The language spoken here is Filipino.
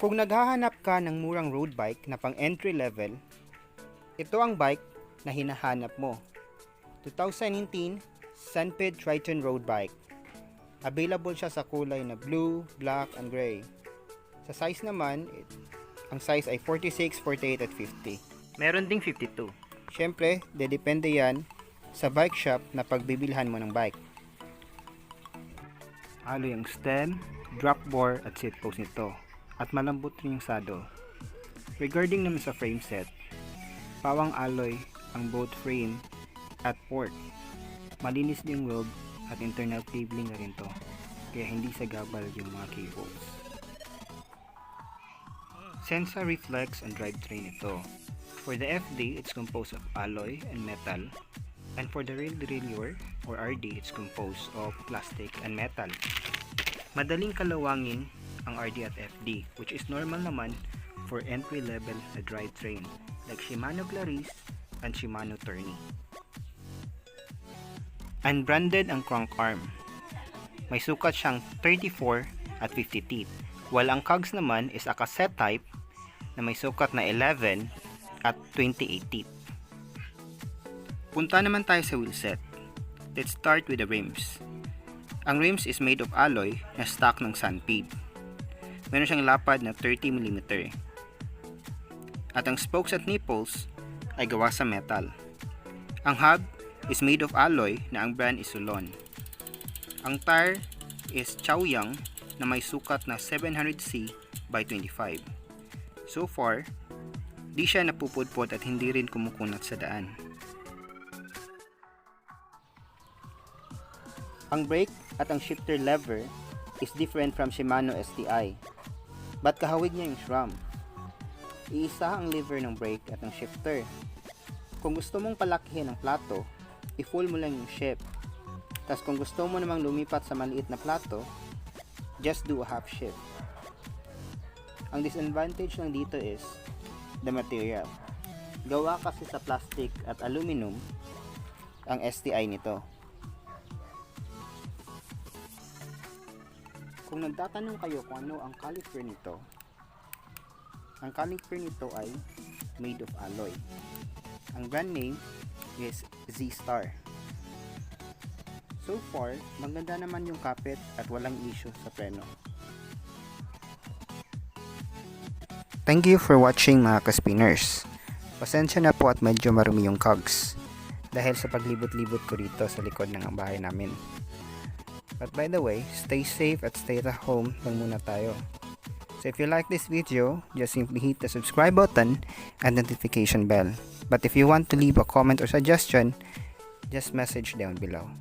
Kung naghahanap ka ng murang road bike na pang entry level, ito ang bike na hinahanap mo. 2019 Sunpeed Triton road bike. Available siya sa kulay na blue, black, and gray. Sa size naman, ang size ay 46, 48, at 50. Meron ding 52. Siyempre, depende yan sa bike shop na pagbibilhan mo ng bike. Alloy ang stem, drop bar, at seat post nito. At malambot rin yung saddle. Regarding naman sa frame set, pawang alloy ang both frame at port. Malinis din weld at internal cabling na rin to, kaya hindi sagabal yung mga cables. Sensah reflex and drivetrain ito. For the FD, it's composed of alloy and metal, and for the rail derailleur or RD, it's composed of plastic and metal. Madaling kalawangin ang RD at FD, which is normal naman for entry level na drivetrain like Shimano Claris and Shimano Tourney. Unbranded ang crank arm. May sukat siyang 34 at 50 teeth, while ang cogs naman is a cassette type na may sukat na 11 at 28 teeth. Punta naman tayo sa wheelset. Let's start with the rims. Ang rims is made of alloy na stock ng Sunpeed. Meron siyang lapad na 30mm. At ang spokes at nipples ay gawa sa metal. Ang hub is made of alloy na ang brand is Sulon. Ang tire is Chaoyang na may sukat na 700C by 25. So far, di siya napupudpod at hindi rin kumukunat sa daan. Ang brake at ang shifter lever is different from Shimano STI. But kahawig niya yung SRAM. Iisa ang lever ng brake at ang shifter. Kung gusto mong palakihin ang plato, i-full mo lang yung shift. Tapos kung gusto mo namang lumipat sa maliit na plato, just do a half shift. Ang disadvantage lang dito is the material. Gawa kasi sa plastic at aluminum ang STI nito. Kung nagtatanong kayo kung ano ang caliper nito, ang caliper nito ay made of alloy. Ang brand name is Z-Star. So far, maganda naman yung kapit at walang issue sa preno. Thank you for watching mga ka-spinners. Pasensya na po at medyo marumi yung cogs dahil sa paglibot-libot ko rito sa likod ng bahay namin. But by the way, stay safe at stay at home lang muna tayo. So if you like this video, just simply hit the subscribe button and notification bell. But if you want to leave a comment or suggestion, just message down below.